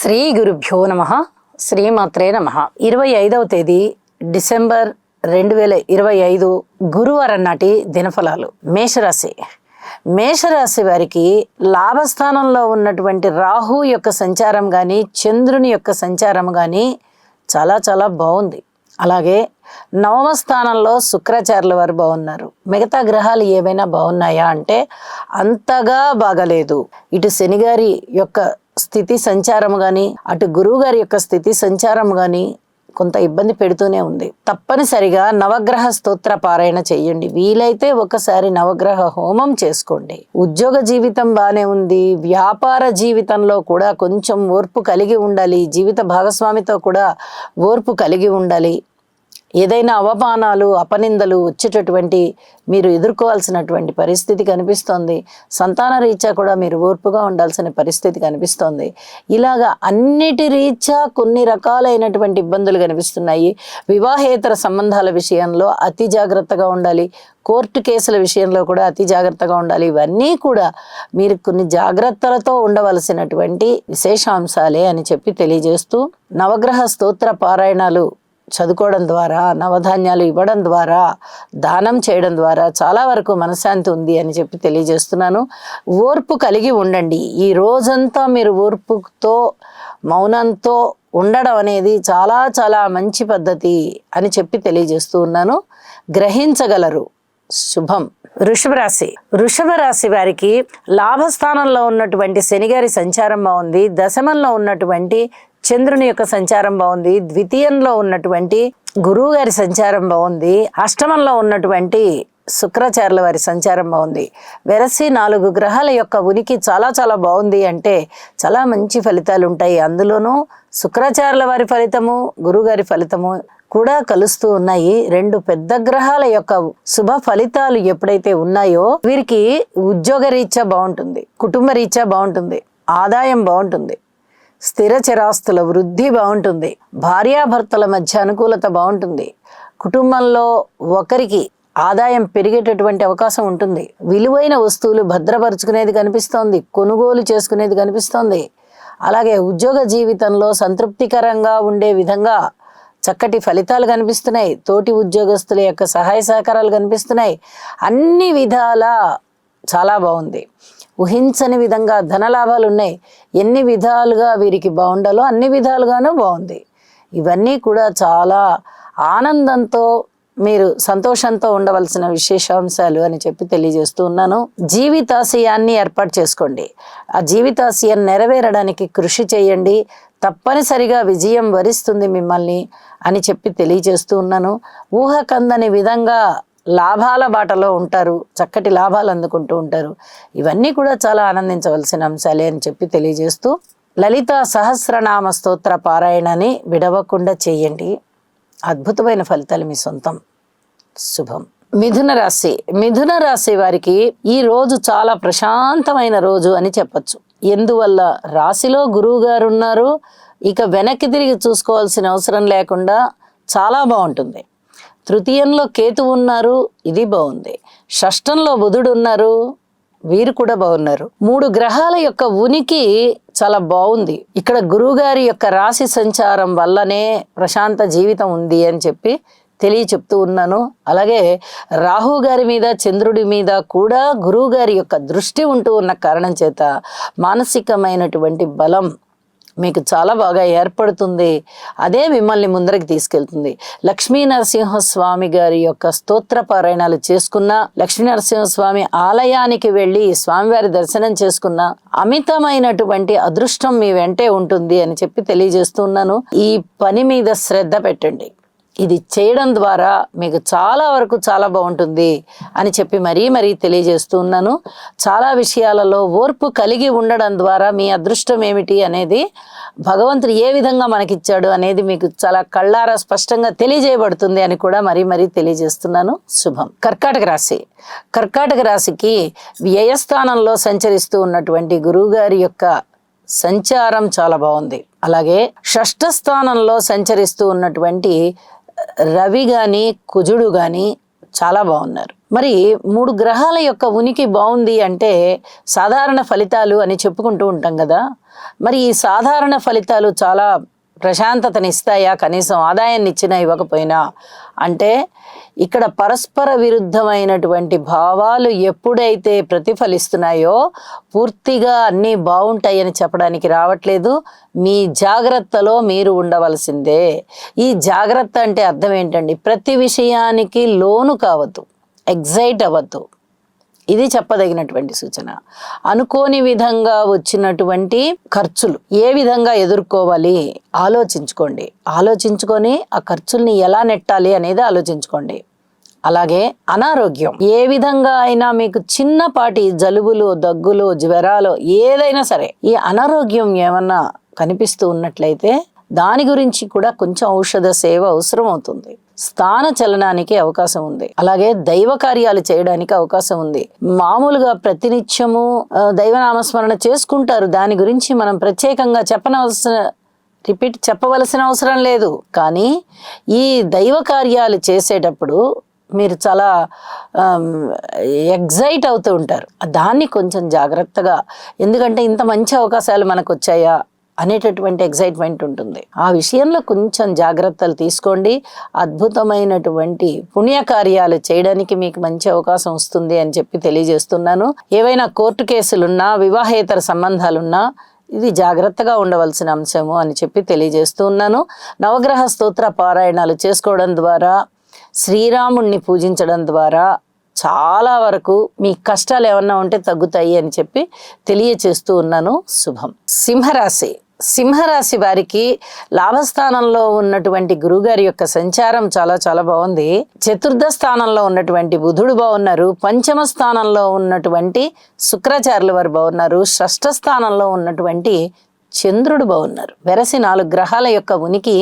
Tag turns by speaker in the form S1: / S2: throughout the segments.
S1: శ్రీ గురుభ్యో నమ. శ్రీమాత్రే నమ. 25వ తేదీ డిసెంబర్ 2025 గురువారం నాటి దినఫలాలు. మేషరాశి వారికి లాభస్థానంలో ఉన్నటువంటి రాహు యొక్క సంచారం కానీ చంద్రుని యొక్క సంచారం కానీ చాలా చాలా బాగుంది. అలాగే నవమ స్థానంలో శుక్రాచార్యుల వారు బాగున్నారు. మిగతా గ్రహాలు ఏవైనా బాగున్నాయా అంటే అంతగా బాగలేదు. ఇటు శనిగారి యొక్క స్థితి సంచారం కానీ అటు గురువు గారి యొక్క స్థితి సంచారం కానీ కొంత ఇబ్బంది పెడుతూనే ఉంది. తప్పనిసరిగా నవగ్రహ స్తోత్ర పారాయణ చెయ్యండి. వీలైతే ఒకసారి నవగ్రహ హోమం చేసుకోండి. ఉద్యోగ జీవితం బాగానే ఉంది. వ్యాపార జీవితంలో కూడా కొంచెం ఓర్పు కలిగి ఉండాలి. జీవిత భాగస్వామితో కూడా ఓర్పు కలిగి ఉండాలి. ఏదైనా అవమానాలు అపనిందలు వచ్చేటటువంటి మీరు ఎదుర్కోవాల్సినటువంటి పరిస్థితి కనిపిస్తోంది. సంతాన రీత్యా కూడా మీరు ఓర్పుగా ఉండాల్సిన పరిస్థితి కనిపిస్తోంది. ఇలాగా అన్నిటి రీత్యా కొన్ని రకాలైనటువంటి ఇబ్బందులు కనిపిస్తున్నాయి. వివాహేతర సంబంధాల విషయంలో అతి జాగ్రత్తగా ఉండాలి. కోర్టు కేసుల విషయంలో కూడా అతి జాగ్రత్తగా ఉండాలి. ఇవన్నీ కూడా మీరు కొన్ని జాగ్రత్తలతో ఉండవలసినటువంటి విశేషాంశాలే అని చెప్పి తెలియజేస్తూ, నవగ్రహ స్తోత్ర పారాయణాలు చదువుకోవడం ద్వారా, నవధాన్యాలు ఇవ్వడం ద్వారా, దానం చేయడం ద్వారా చాలా వరకు మనశ్శాంతి ఉంది అని చెప్పి తెలియజేస్తున్నాను. ఓర్పు కలిగి ఉండండి. ఈ రోజంతా మీరు ఓర్పుతో మౌనంతో ఉండడం అనేది చాలా చాలా మంచి పద్ధతి అని చెప్పి తెలియజేస్తూ ఉన్నాను. గ్రహించగలరు. శుభం. వృషభ రాశి వారికి లాభస్థానంలో ఉన్నటువంటి శనిగారి సంచారం బాగుంది. దశమంలో ఉన్నటువంటి చంద్రుని యొక్క సంచారం బాగుంది. ద్వితీయంలో ఉన్నటువంటి గురువు గారి సంచారం బాగుంది. అష్టమంలో ఉన్నటువంటి శుక్రాచార్యుల వారి సంచారం బాగుంది. వెరసి 4 గ్రహాల యొక్క ఉనికి చాలా చాలా బాగుంది అంటే చాలా మంచి ఫలితాలు ఉంటాయి. అందులోనూ శుక్రాచార్యుల వారి ఫలితము, గురువుగారి ఫలితము కూడా కలుస్తూ ఉన్నాయి. 2 పెద్ద గ్రహాల యొక్క శుభ ఫలితాలు ఎప్పుడైతే ఉన్నాయో వీరికి ఉద్యోగ రీత్యా బాగుంటుంది, కుటుంబ రీత్యా బాగుంటుంది, ఆదాయం బాగుంటుంది, స్థిర చిరాస్తుల వృద్ధి బాగుంటుంది, భార్యాభర్తల మధ్య అనుకూలత బాగుంటుంది, కుటుంబంలో ఒకరికి ఆదాయం పెరిగేటటువంటి అవకాశం ఉంటుంది, విలువైన వస్తువులు భద్రపరుచుకునేది కనిపిస్తోంది, కొనుగోలు చేసుకునేది కనిపిస్తోంది. అలాగే ఉద్యోగ జీవితంలో సంతృప్తికరంగా ఉండే విధంగా చక్కటి ఫలితాలు కనిపిస్తున్నాయి. తోటి ఉద్యోగస్తుల యొక్క సహాయ సహకారాలు కనిపిస్తున్నాయి. అన్ని విధాల చాలా బాగుంది. ఊహించని విధంగా ధనలాభాలు ఉన్నాయి. ఎన్ని విధాలుగా వీరికి బాగుండాలో అన్ని విధాలుగానూ బాగుంది. ఇవన్నీ కూడా చాలా ఆనందంతో మీరు సంతోషంతో ఉండవలసిన విశేషాంశాలు అని చెప్పి తెలియజేస్తూ ఉన్నాను. జీవితాశయాన్ని ఏర్పాటు చేసుకోండి. ఆ జీవితాశయం నెరవేరడానికి కృషి చేయండి. తప్పనిసరిగా విజయం వరిస్తుంది మిమ్మల్ని అని చెప్పి తెలియజేస్తూ ఉన్నాను. ఊహకందని విధంగా లాభాల బాటలో ఉంటారు. చక్కటి లాభాలు అందుకుంటూ ఉంటారు. ఇవన్నీ కూడా చాలా ఆనందించవలసిన అంశాలే అని చెప్పి తెలియజేస్తూ, లలితా సహస్రనామ స్తోత్ర పారాయణని విడవకుండా చేయండి. అద్భుతమైన ఫలితాలు మీ సొంతం. శుభం. మిథున రాశి వారికి ఈ రోజు చాలా ప్రశాంతమైన రోజు అని చెప్పచ్చు. ఎందువల్ల? రాశిలో గురువు గారు ఉన్నారు. ఇక వెనక్కి తిరిగి చూసుకోవాల్సిన అవసరం లేకుండా చాలా బాగుంటుంది. తృతీయంలో కేతు ఉన్నారు, ఇది బాగుంది. షష్టంలో బుధుడు ఉన్నారు, వీరు కూడా బాగున్నారు. 3 గ్రహాల యొక్క ఉనికి చాలా బాగుంది. ఇక్కడ గురువు గారి యొక్క రాశి సంచారం వల్లనే ప్రశాంత జీవితం ఉంది అని చెప్పి చెప్తూ ఉన్నాను. అలాగే రాహు గారి మీద చంద్రుడి మీద కూడా గురువు గారి యొక్క దృష్టి ఉంటూ ఉన్న కారణం చేత మానసికమైనటువంటి బలం మీకు చాలా బాగా ఏర్పడుతుంది. అదే మిమ్మల్ని ముందరికి తీసుకెళ్తుంది. లక్ష్మీ నరసింహస్వామి గారి యొక్క స్తోత్ర పారాయణాలు చేసుకున్నా, లక్ష్మీ నరసింహస్వామి ఆలయానికి వెళ్ళి స్వామివారి దర్శనం చేసుకున్నా అమితమైనటువంటి అదృష్టం మీ వెంటే ఉంటుంది అని చెప్పి తెలియజేస్తున్నాను. ఈ పని మీద శ్రద్ధ పెట్టండి. ఇది చేయడం ద్వారా మీకు చాలా వరకు చాలా బాగుంటుంది అని చెప్పి మరీ తెలియజేస్తూ ఉన్నాను. చాలా విషయాలలో ఓర్పు కలిగి ఉండడం ద్వారా మీ అదృష్టం ఏమిటి అనేది భగవంతుడు ఏ విధంగా మనకిచ్చాడు అనేది మీకు చాలా కళ్ళారా స్పష్టంగా తెలియజేయబడుతుంది అని కూడా మరీ తెలియజేస్తున్నాను. శుభం. కర్కాటక రాశికి వ్యయస్థానంలో సంచరిస్తూ ఉన్నటువంటి గురువుగారి యొక్క సంచారం చాలా బాగుంది. అలాగే షష్ఠ స్థానంలో సంచరిస్తూ ఉన్నటువంటి రవి కానీ కుజుడు కానీ చాలా బాగున్నారు. మరి 3 గ్రహాల యొక్క ఉనికి బాగుంది అంటే సాధారణ ఫలితాలు అని చెప్పుకుంటూ ఉంటాం కదా. మరి ఈ సాధారణ ఫలితాలు చాలా ప్రశాంతతనిస్తాయా, కనీసం ఆదాయాన్ని ఇచ్చినా ఇవ్వకపోయినా? అంటే ఇక్కడ పరస్పర విరుద్ధమైనటువంటి భావాలు ఎప్పుడైతే ప్రతిఫలిస్తున్నాయో పూర్తిగా అన్నీ బాగుంటాయని చెప్పడానికి రావట్లేదు. మీ జాగ్రత్తలో మీరు ఉండవలసిందే. ఈ జాగ్రత్త అంటే అర్థం ఏంటండి? ప్రతి విషయానికి లోను కావద్దు, ఎగ్జైట్ అవ్వద్దు. ఇది చెప్పదగినటువంటి సూచన. అనుకోని విధంగా వచ్చినటువంటి ఖర్చులు ఏ విధంగా ఎదుర్కోవాలి ఆలోచించుకోండి. ఆలోచించుకొని ఆ ఖర్చుల్ని ఎలా నెట్టాలి అనేది ఆలోచించుకోండి. అలాగే అనారోగ్యం ఏ విధంగా అయినా మీకు చిన్నపాటి జలుబులు, దగ్గులు, జ్వరాలు ఏదైనా సరే ఈ అనారోగ్యం ఏమన్నా కనిపిస్తూ ఉన్నట్లయితే దాని గురించి కూడా కొంచెం ఔషధ సేవ అవసరం అవుతుంది. స్థాన చలనానికి అవకాశం ఉంది. అలాగే దైవ కార్యాలు చేయడానికి అవకాశం ఉంది. మామూలుగా ప్రతినిత్యము దైవనామస్మరణ చేసుకుంటారు. దాని గురించి మనం ప్రత్యేకంగా చెప్పవలసిన అవసరం లేదు. కానీ ఈ దైవ కార్యాలు చేసేటప్పుడు మీరు చాలా ఎగ్జైట్ అవుతూ ఉంటారు. దాన్ని కొంచెం జాగ్రత్తగా, ఎందుకంటే ఇంత మంచి అవకాశాలు మనకు వచ్చాయా అనేటటువంటి ఎగ్జైట్మెంట్ ఉంటుంది. ఆ విషయంలో కొంచెం జాగ్రత్తలు తీసుకోండి. అద్భుతమైనటువంటి పుణ్యకార్యాలు చేయడానికి మీకు మంచి అవకాశం వస్తుంది అని చెప్పి తెలియజేస్తున్నాను. ఏవైనా కోర్టు కేసులున్నా, వివాహేతర సంబంధాలున్నా ఇది జాగ్రత్తగా ఉండవలసిన అంశము అని చెప్పి తెలియజేస్తూ ఉన్నాను. నవగ్రహ స్తోత్ర పారాయణాలు చేసుకోవడం ద్వారా, శ్రీరాముణ్ణి పూజించడం ద్వారా చాలా వరకు మీ కష్టాలు ఏమన్నా ఉంటే తగ్గుతాయి అని చెప్పి తెలియచేస్తూ ఉన్నాను. శుభం. సింహరాశి వారికి లాభస్థానంలో ఉన్నటువంటి గురుగారి యొక్క సంచారం చాలా చాలా బాగుంది. చతుర్థ స్థానంలో ఉన్నటువంటి బుధుడు బాగున్నారు. పంచమ స్థానంలో ఉన్నటువంటి శుక్రాచార్యుల వారు బాగున్నారు. షష్ఠ స్థానంలో ఉన్నటువంటి చంద్రుడు బాగున్నారు. వెరసి 4 గ్రహాల యొక్క ఉనికి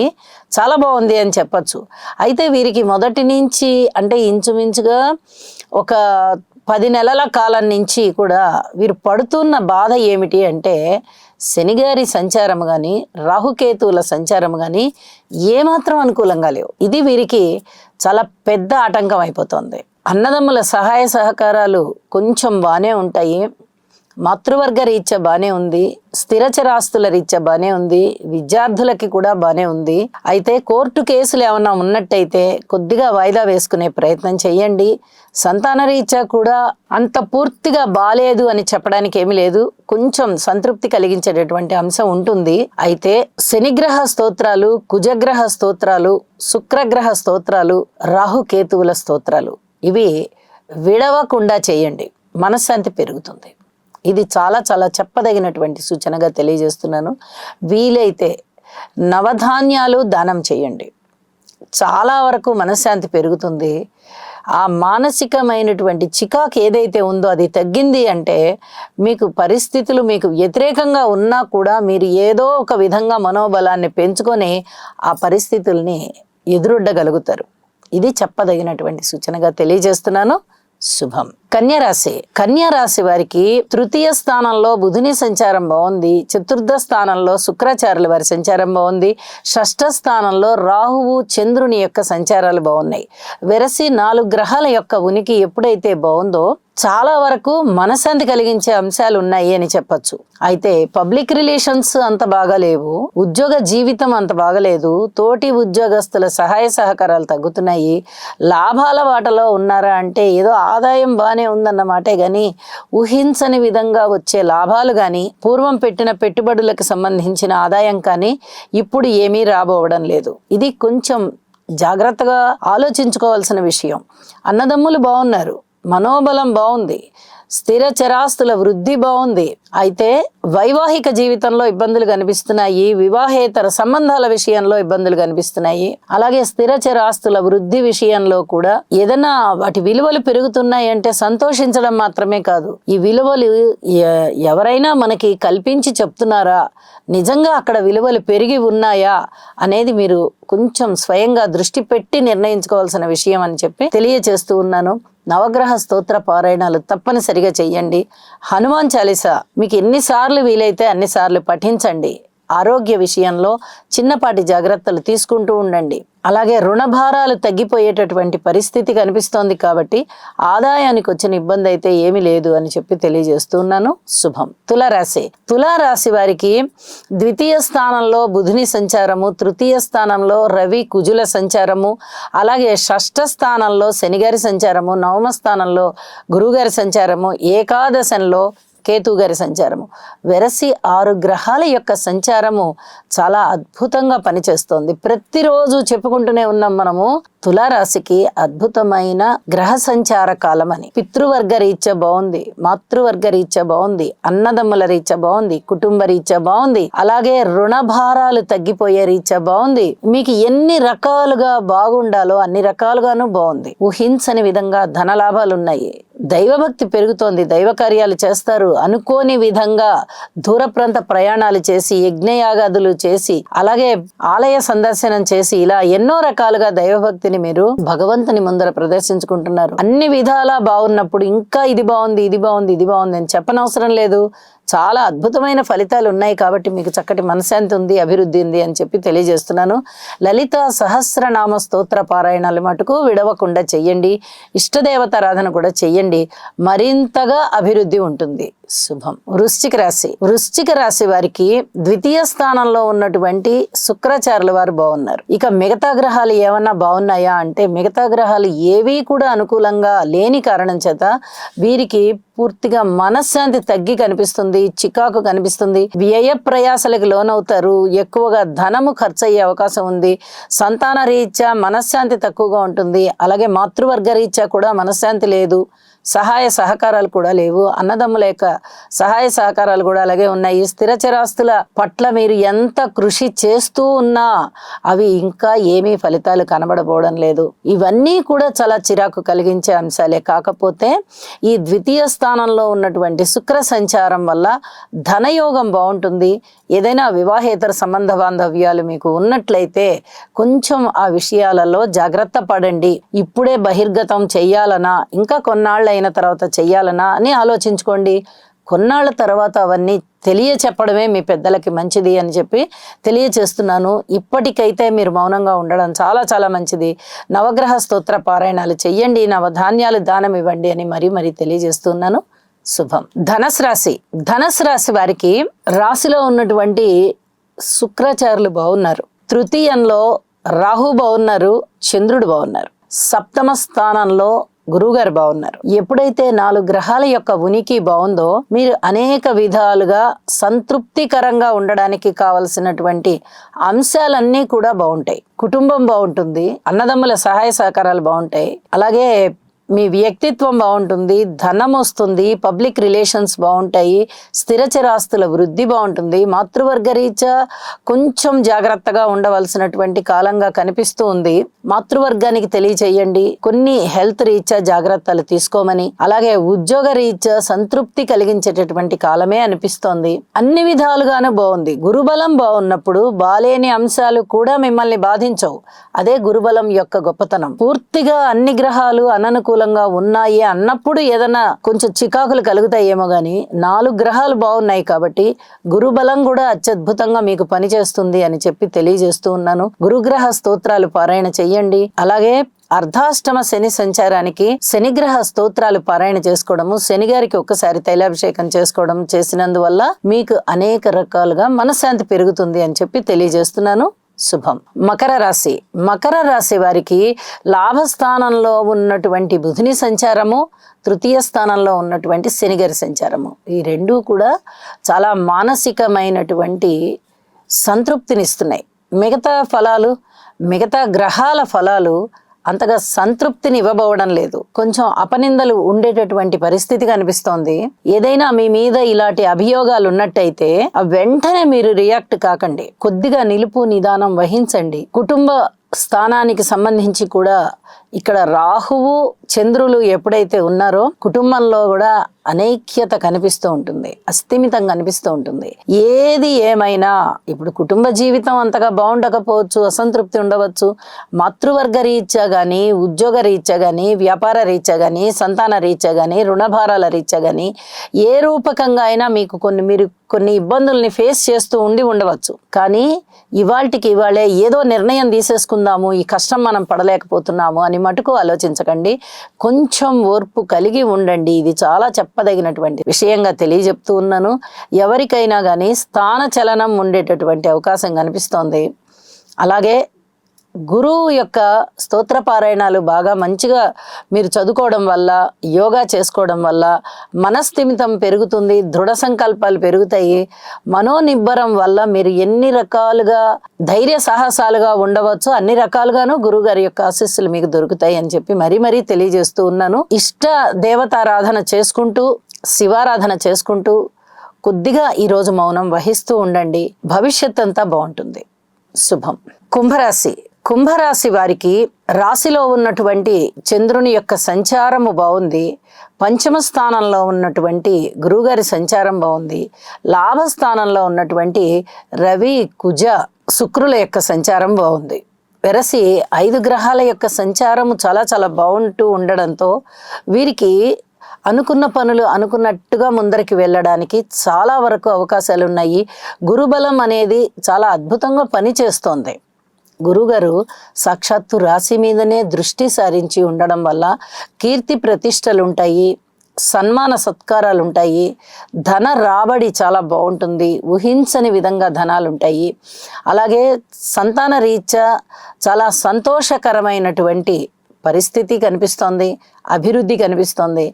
S1: చాలా బాగుంది అని చెప్పచ్చు. అయితే వీరికి మొదటి నుంచి అంటే ఇంచుమించుగా ఒక 10 నెలల కాలం నుంచి కూడా వీరు పడుతున్న బాధ ఏమిటి అంటే శనిగారి సంచారం కానీ, రాహుకేతువుల సంచారం కానీ ఏమాత్రం అనుకూలంగా లేవు. ఇది వీరికి చాలా పెద్ద ఆటంకం అయిపోతుంది. అన్నదమ్ముల సహాయ సహకారాలు కొంచెం బాగానే ఉంటాయి. మాతృవర్గ రీత్యా బానే ఉంది. స్థిరచరాస్తుల రీత్యా బానే ఉంది. విద్యార్థులకి కూడా బానే ఉంది. అయితే కోర్టు కేసులు ఏమన్నా ఉన్నట్టయితే కొద్దిగా వాయిదా వేసుకునే ప్రయత్నం చేయండి. సంతాన రీత్యా కూడా అంత పూర్తిగా బాలేదు అని చెప్పడానికి ఏమీ లేదు. కొంచెం సంతృప్తి కలిగించేటటువంటి అంశం ఉంటుంది. అయితే శనిగ్రహ స్తోత్రాలు, కుజగ్రహ స్తోత్రాలు, శుక్రగ్రహ స్తోత్రాలు, రాహుకేతువుల స్తోత్రాలు ఇవి విడవకుండా చేయండి. మనశ్శాంతి పెరుగుతుంది. ఇది చాలా చాలా చెప్పదగినటువంటి సూచనగా తెలియజేస్తున్నాను. వీలైతే నవధాన్యాలు దానం చేయండి. చాలా వరకు మనశ్శాంతి పెరుగుతుంది. ఆ మానసికమైనటువంటి చికాకు ఏదైతే ఉందో అది తగ్గింది అంటే మీకు పరిస్థితులు మీకు వ్యతిరేకంగా ఉన్నా కూడా మీరు ఏదో ఒక విధంగా మనోబలాన్ని పెంచుకొని ఆ పరిస్థితుల్ని ఎదురొడ్డగలుగుతారు. ఇది చెప్పదగినటువంటి సూచనగా తెలియజేస్తున్నాను. శుభం. కన్యారాశి వారికి తృతీయ స్థానంలో బుధుని సంచారం బాగుంది. చతుర్థ స్థానంలో శుక్రాచార్యుల వారి సంచారం బాగుంది. షష్ఠ స్థానంలో రాహువు, చంద్రుని యొక్క సంచారాలు బాగున్నాయి. వెరసి 4 గ్రహాల యొక్క ఉనికి ఎప్పుడైతే బాగుందో చాలా వరకు మనశ్శాంతి కలిగించే అంశాలు ఉన్నాయి అని చెప్పచ్చు. అయితే పబ్లిక్ రిలేషన్స్ అంత బాగాలేవు. ఉద్యోగ జీవితం అంత బాగలేదు. తోటి ఉద్యోగస్తుల సహాయ సహకారాలు తగ్గుతున్నాయి. లాభాల వాటలో ఉన్నారా అంటే ఏదో ఆదాయం బాగానే ఉందన్నమాటే గాని ఊహించని విధంగా వచ్చే లాభాలు కానీ, పూర్వం పెట్టిన పెట్టుబడులకు సంబంధించిన ఆదాయం కానీ ఇప్పుడు ఏమీ రాబోవడం లేదు. ఇది కొంచెం జాగ్రత్తగా ఆలోచించుకోవాల్సిన విషయం. అన్నదమ్ములు బాగున్నారు. మనోబలం బాగుంది. స్థిర చరాస్తుల వృద్ధి బాగుంది. అయితే వైవాహిక జీవితంలో ఇబ్బందులు కనిపిస్తున్నాయి. వివాహేతర సంబంధాల విషయంలో ఇబ్బందులు కనిపిస్తున్నాయి. అలాగే స్థిర చరాస్తుల వృద్ధి విషయంలో కూడా ఏదైనా వాటి విలువలు పెరుగుతున్నాయి అంటే సంతోషించడం మాత్రమే కాదు, ఈ విలువలు ఎవరైనా మనకి కల్పించి చెప్తున్నారా, నిజంగా అక్కడ విలువలు పెరిగి ఉన్నాయా అనేది మీరు కొంచెం స్వయంగా దృష్టి పెట్టి నిర్ణయించుకోవాల్సిన విషయం అని చెప్పి తెలియచేస్తూ ఉన్నాను. నవగ్రహ స్తోత్ర పారాయణాలు తప్పనిసరిగా చెయ్యండి. హనుమాన్ చాలీసా మీకు ఎన్నిసార్లు వీలైతే అన్నిసార్లు పఠించండి. ఆరోగ్య విషయంలో చిన్నపాటి జాగ్రత్తలు తీసుకుంటూ ఉండండి. అలాగే రుణ భారాలు తగ్గిపోయేటటువంటి పరిస్థితి కనిపిస్తోంది కాబట్టి ఆదాయానికి వచ్చిన ఇబ్బంది అయితే ఏమీ లేదు అని చెప్పి తెలియజేస్తున్నాను. శుభం. తులారాశి వారికి ద్వితీయ స్థానంలో బుధుని సంచారము, తృతీయ స్థానంలో రవి కుజుల సంచారము, అలాగే షష్ఠ స్థానంలో శనిగారి సంచారము, నవమ స్థానంలో గురుగారి సంచారము, ఏకాదశంలో కేతు గారి సంచారము, వెరసి 6 గ్రహాల యొక్క సంచారము చాలా అద్భుతంగా పనిచేస్తోంది. ప్రతిరోజు చెప్పుకుంటూనే ఉన్నాం మనము తులారాశికి అద్భుతమైన గ్రహ సంచార కాలం అని. పితృవర్గ రీత్యా బాగుంది, మాతృవర్గ రీత్యా బాగుంది, అన్నదమ్ముల రీత్యా బాగుంది, కుటుంబ రీత్యా బాగుంది, అలాగే రుణ భారాలు తగ్గిపోయే రీత్యా బాగుంది. మీకు ఎన్ని రకాలుగా బాగుండాలో అన్ని రకాలుగాను బాగుంది. ఊహించని విధంగా ధన లాభాలు ఉన్నాయి, దైవభక్తి పెరుగుతోంది, దైవ కార్యాలు చేస్తారు, అనుకోని విధంగా దూర ప్రాంత ప్రయాణాలు చేసి యజ్ఞయాగాదులు చేసి అలాగే ఆలయ సందర్శనం చేసి ఇలా ఎన్నో రకాలుగా దైవభక్తిని మీరు భగవంతుని ముందర ప్రదర్శించుకుంటున్నారు. అన్ని విధాలా బాగున్నప్పుడు ఇంకా ఇది బాగుంది, ఇది బాగుంది, ఇది బాగుంది అని చెప్పనవసరం లేదు. చాలా అద్భుతమైన ఫలితాలు ఉన్నాయి కాబట్టి మీకు చక్కటి మనశ్శాంతి ఉంది, అభివృద్ధి ఉంది అని చెప్పి తెలియజేస్తున్నాను. లలిత సహస్రనామ స్తోత్ర పారాయణాలు మటుకు విడవకుండా చెయ్యండి. ఇష్టదేవతారాధన కూడా చెయ్యండి, మరింతగా అభివృద్ధి ఉంటుంది. శుభం. వృశ్చిక రాశి వారికి ద్వితీయ స్థానంలో ఉన్నటువంటి శుక్రాచార్యుల వారు బాగున్నారు. ఇక మిగతా గ్రహాలు ఏమన్నా బాగున్నాయా అంటే మిగతా గ్రహాలు ఏవీ కూడా అనుకూలంగా లేని కారణం చేత వీరికి పూర్తిగా మనశ్శాంతి తగ్గి కనిపిస్తుంది, చికాకు కనిపిస్తుంది, వ్యయ ప్రయాసలకు లోనవుతారు, ఎక్కువగా ధనము ఖర్చు అయ్యే అవకాశం ఉంది, సంతాన రీత్యా మనశ్శాంతి తక్కువగా ఉంటుంది, అలాగే మాతృవర్గ రీత్యా కూడా మనశ్శాంతి లేదు, సహాయ సహకారాలు కూడా లేవు, అన్నదమ్ముల యొక్క సహాయ సహకారాలు కూడా అలాగే ఉన్నాయి. స్థిరచరాస్తుల పట్ల మీరు ఎంత కృషి చేస్తూ ఉన్నా అవి ఇంకా ఏమీ ఫలితాలు కనబడబోవడం లేదు. ఇవన్నీ కూడా చాలా చిరాకు కలిగించే అంశాలే. కాకపోతే ఈ ద్వితీయ స్థానంలో ఉన్నటువంటి శుక్ర సంచారం వల్ల ధనయోగం బాగుంటుంది. ఏదైనా వివాహేతర సంబంధ బాంధవ్యాలు మీకు ఉన్నట్లయితే కొంచెం ఆ విషయాలలో జాగ్రత్త పడండి. ఇప్పుడే బహిర్గతం చెయ్యాలనా, ఇంకా కొన్నాళ్ళు అయిన తర్వాత చెయ్యాలనా అని ఆలోచించుకోండి. కొన్నాళ్ళ తర్వాత అవన్నీ తెలియచెప్పడమే మీ పెద్దలకి మంచిది అని చెప్పి తెలియచేస్తున్నాను. ఇప్పటికైతే మీరు మౌనంగా ఉండడం చాలా చాలా మంచిది. నవగ్రహ స్తోత్ర పారాయణాలు చెయ్యండి, నవధాన్యాలు దానం ఇవ్వండి అని మరీ తెలియజేస్తున్నాను. శుభం. ధనస్సు రాశి వారికి రాశిలో ఉన్నటువంటి శుక్రాచార్యులు బాగున్నారు, తృతీయంలో రాహు బాగున్నారు, చంద్రుడు బాగున్నారు, సప్తమ స్థానంలో గురువుగారు బాగున్నారు. ఎప్పుడైతే 4 గ్రహాల యొక్క ఉనికి బాగుందో మీరు అనేక విధాలుగా సంతృప్తికరంగా ఉండడానికి కావలసినటువంటి అంశాలన్నీ కూడా బాగుంటాయి. కుటుంబం బాగుంటుంది, అన్నదమ్ముల సహాయ సహకారాలు బాగుంటాయి, అలాగే మీ వ్యక్తిత్వం బాగుంటుంది, ధనం వస్తుంది, పబ్లిక్ రిలేషన్స్ బాగుంటాయి, స్థిరచరాస్తుల వృద్ధి బాగుంటుంది, మాతృవర్గ రీత్యా కొంచెం జాగ్రత్తగా ఉండవలసినటువంటి కాలంగా కనిపిస్తూ ఉంది. మాతృవర్గానికి తెలియచేయండి కొన్ని హెల్త్ రీత్యా జాగ్రత్తలు తీసుకోమని, అలాగే ఉద్యోగ రీత్యా సంతృప్తి కలిగించేటటువంటి కాలమే అనిపిస్తోంది. అన్ని విధాలుగానే బాగుంది. గురుబలం బాగున్నప్పుడు బాలేని అంశాలు కూడా మిమ్మల్ని బాధించవు. అదే గురుబలం యొక్క గొప్పతనం. పూర్తిగా అన్ని గ్రహాలు అననుకూలంగా ఉన్నాయి అన్నప్పుడు ఏదైనా కొంచెం చికాకులు కలుగుతాయేమో గాని 4 గ్రహాలు బాగున్నాయి కాబట్టి గురుబలం కూడా అత్యద్భుతంగా మీకు పనిచేస్తుంది అని చెప్పి తెలియజేస్తూ ఉన్నాను. గురుగ్రహ స్తోత్రాలు పారాయణ చెయ్యండి. అలాగే అర్ధాష్టమ శని సంచారానికి శనిగ్రహ స్తోత్రాలు పారాయణ చేసుకోవడము, శనిగారికి ఒక్కసారి తైలాభిషేకం చేసుకోవడం చేసినందువల్ల మీకు అనేక రకాలుగా మనశ్శాంతి పెరుగుతుంది అని చెప్పి తెలియజేస్తున్నాను. శుభం. మకర రాశి వారికి లాభస్థానంలో ఉన్నటువంటి బుధుని సంచారము, తృతీయ స్థానంలో ఉన్నటువంటి శనిగారి సంచారము, ఈ రెండూ కూడా చాలా మానసికమైనటువంటి సంతృప్తినిస్తున్నాయి. మిగతా గ్రహాల ఫలాలు అంతగా సంతృప్తిని ఇవ్వబోవడం లేదు. కొంచెం అపనిందలు ఉండేటటువంటి పరిస్థితి కనిపిస్తోంది. ఏదైనా మీ మీద ఇలాంటి అభియోగాలు ఉన్నట్టయితే వెంటనే మీరు రియాక్ట్ కాకండి, కొద్దిగా నిలుపు నిదానం వహించండి. కుటుంబ స్థానానికి సంబంధించి కూడా ఇక్కడ రాహువు చంద్రులు ఎప్పుడైతే ఉన్నారో కుటుంబంలో కూడా అనైక్యత కనిపిస్తూ ఉంటుంది, అస్థిమితం కనిపిస్తూ ఉంటుంది. ఏది ఏమైనా ఇప్పుడు కుటుంబ జీవితం అంతగా బాగుండకపోవచ్చు, అసంతృప్తి ఉండవచ్చు. మాతృవర్గ రీత్యా కానీ, ఉద్యోగ రీత్యా కానీ, వ్యాపార రీత్యా కానీ, సంతాన రీత్యా కానీ, రుణభారాల రీత్యా కానీ ఏ రూపకంగా అయినా మీకు మీరు కొన్ని ఇబ్బందుల్ని ఫేస్ చేస్తూ ఉండవచ్చు. కానీ ఇవాళకి ఇవాళే ఏదో నిర్ణయం తీసేసుకుందాము, ఈ కష్టం మనం పడలేకపోతున్నాము అని మటుకు ఆలోచించకండి. కొంచెం ఓర్పు కలిగి ఉండండి. ఇది చాలా చెప్పదగినటువంటి విషయంగా తెలియజెప్తూ ఉన్నాను. ఎవరికైనా కానీ స్థాన చలనం ఉండేటటువంటి అవకాశం కనిపిస్తోంది. అలాగే గురువు యొక్క స్తోత్ర పారాయణాలు బాగా మంచిగా మీరు చదువుకోవడం వల్ల, యోగా చేసుకోవడం వల్ల మనస్థిమితం పెరుగుతుంది, దృఢ సంకల్పాలు పెరుగుతాయి. మనోనిబ్బరం వల్ల మీరు ఎన్ని రకాలుగా ధైర్య సాహసాలుగా ఉండవచ్చు, అన్ని రకాలుగాను గురువు గారి యొక్క ఆశీస్సులు మీకు దొరుకుతాయి అని చెప్పి మరీ తెలియజేస్తూ ఉన్నాను. ఇష్ట దేవతారాధన చేసుకుంటూ, శివారాధన చేసుకుంటూ కొద్దిగా ఈరోజు మౌనం వహిస్తూ ఉండండి. భవిష్యత్ అంతా బాగుంటుంది. శుభం. కుంభరాశి వారికి రాశిలో ఉన్నటువంటి చంద్రుని యొక్క సంచారము బాగుంది. పంచమ స్థానంలో ఉన్నటువంటి గురువుగారి సంచారం బాగుంది. లాభస్థానంలో ఉన్నటువంటి రవి, కుజ, శుక్రుల యొక్క సంచారం బాగుంది. వెరసి 5 గ్రహాల యొక్క సంచారము చాలా బాగుంటూ ఉండడంతో వీరికి అనుకున్న పనులు అనుకున్నట్టుగా ముందరికి వెళ్ళడానికి చాలా వరకు అవకాశాలు ఉన్నాయి. గురుబలం అనేది చాలా అద్భుతంగా పనిచేస్తోంది. గురుగారు సాక్షాత్తు రాశి మీదనే దృష్టి సారించి ఉండడం వల్ల కీర్తి ప్రతిష్టలు ఉంటాయి, సన్మాన సత్కారాలు ఉంటాయి, ధన రాబడి చాలా బాగుంటుంది, ఊహించని విధంగా ధనాలు ఉంటాయి. అలాగే సంతాన రీత్యా చాలా సంతోషకరమైనటువంటి పరిస్థితి కనిపిస్తోంది, అభివృద్ధి కనిపిస్తోంది.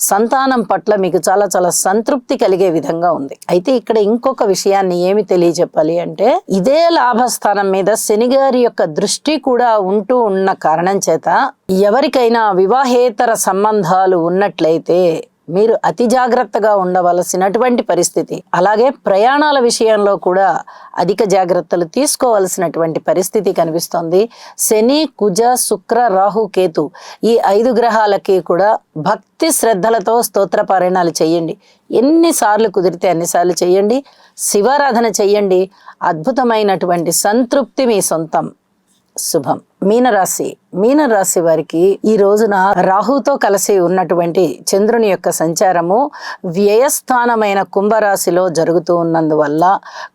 S1: సంతానం పట్ల మీకు చాలా సంతృప్తి కలిగే విధంగా ఉంది. అయితే ఇక్కడ ఇంకొక విషయాన్ని ఏమి తెలియజెప్పాలి అంటే, ఇదే లాభస్థానం మీద శనిగారి యొక్క దృష్టి కూడా ఉంటూ ఉన్న కారణం చేత ఎవరికైనా వివాహేతర సంబంధాలు ఉన్నట్లయితే మీరు అతి జాగ్రత్తగా ఉండవలసినటువంటి పరిస్థితి. అలాగే ప్రయాణాల విషయంలో కూడా అధిక జాగ్రత్తలు తీసుకోవాల్సినటువంటి పరిస్థితి కనిపిస్తోంది. శని, కుజ, శుక్ర, రాహు, కేతు ఈ 5 గ్రహాలకి కూడా భక్తి శ్రద్ధలతో స్తోత్ర పారాయణాలు చేయండి. ఎన్నిసార్లు కుదిరితే అన్నిసార్లు చేయండి. శివారాధన చేయండి. అద్భుతమైనటువంటి సంతృప్తి మీ సొంతం. శుభం. మీనరాశి వారికి ఈ రోజున రాహుతో కలిసి ఉన్నటువంటి చంద్రుని యొక్క సంచారము వ్యయస్థానమైన కుంభరాశిలో జరుగుతూ ఉన్నందువల్ల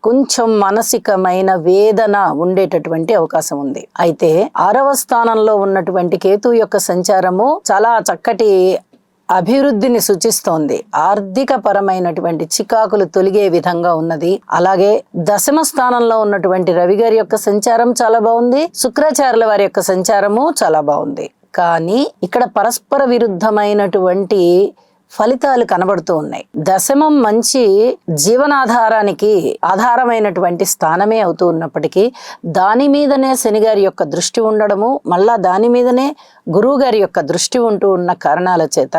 S1: కొంచెం మానసికమైన వేదన ఉండేటటువంటి అవకాశం ఉంది. అయితే 6వ స్థానంలో ఉన్నటువంటి కేతు యొక్క సంచారము చాలా చక్కటి అభివృద్ధిని సూచిస్తోంది. ఆర్థిక పరమైనటువంటి చికాకులు తొలగే విధంగా ఉన్నది. అలాగే 10వ స్థానంలో ఉన్నటువంటి రవి గారి యొక్క సంచారం చాలా బాగుంది. శుక్రాచార్యుల వారి యొక్క సంచారము చాలా బాగుంది. కానీ ఇక్కడ పరస్పర విరుద్ధమైనటువంటి ఫలితాలు కనబడుతూ ఉన్నాయి. 10వం మంచి జీవనాధారానికి ఆధారమైనటువంటి స్థానమే అవుతూ ఉన్నప్పటికీ దాని మీదనే శనిగారి యొక్క దృష్టి ఉండడము, మళ్ళా దాని మీదనే గురువు గారి యొక్క దృష్టి ఉంటూ ఉన్న కారణాల చేత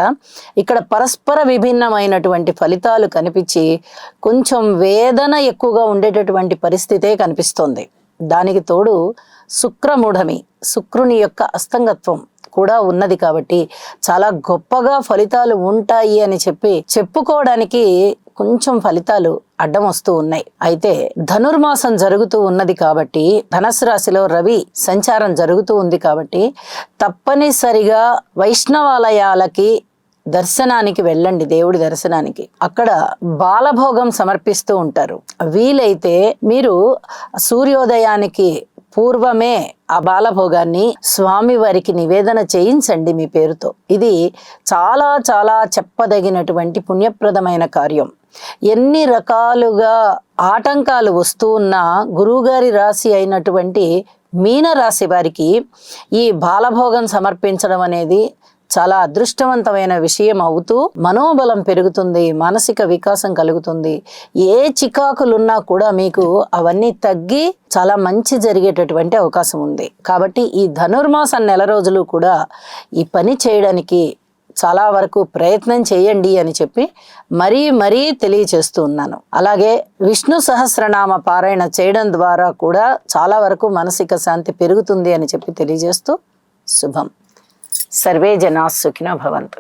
S1: ఇక్కడ పరస్పర విభిన్నమైనటువంటి ఫలితాలు కనిపించి కొంచెం వేదన ఎక్కువగా ఉండేటటువంటి పరిస్థితే కనిపిస్తోంది. దానికి తోడు శుక్రమూఢమి, శుక్రుని యొక్క అస్తంగత్వం కూడా ఉన్నది కాబట్టి చాలా గొప్పగా ఫలితాలు ఉంటాయి అని చెప్పుకోవడానికి కొంచెం ఫలితాలు అడ్డం వస్తూ ఉన్నాయి. అయితే ధనుర్మాసం జరుగుతూ ఉన్నది కాబట్టి, ధనస్సు రాశిలో రవి సంచారం జరుగుతూ ఉంది కాబట్టి తప్పనిసరిగా వైష్ణవాలయాలకి దర్శనానికి వెళ్ళండి. దేవుడి దర్శనానికి అక్కడ బాలభోగం సమర్పిస్తూ ఉంటారు. వీలైతే మీరు సూర్యోదయానికి పూర్వమే ఆ బాలభోగాన్ని స్వామి వారికి నివేదన చేయించండి మీ పేరుతో. ఇది చాలా చెప్పదగినటువంటి పుణ్యప్రదమైన కార్యం. ఎన్ని రకాలుగా ఆటంకాలు వస్తూ ఉన్న గురువుగారి రాశి అయినటువంటి మీన రాశి వారికి ఈ బాలభోగం సమర్పించడం అనేది చాలా అదృష్టవంతమైన విషయం అవుతూ మనోబలం పెరుగుతుంది, మానసిక వికాసం కలుగుతుంది. ఏ చికాకులున్నా కూడా మీకు అవన్నీ తగ్గి చాలా మంచి జరిగేటటువంటి అవకాశం ఉంది. కాబట్టి ఈ ధనుర్మాసం నెల రోజులు కూడా ఈ పని చేయడానికి చాలా వరకు ప్రయత్నం చేయండి అని చెప్పి మరీ తెలియచేస్తూ ఉన్నాను. అలాగే విష్ణు సహస్రనామ పారాయణ చేయడం ద్వారా కూడా చాలా వరకు మానసిక శాంతి పెరుగుతుంది అని చెప్పి తెలియజేస్తూ శుభం. సర్వే జనా సుఖినో భవంతు.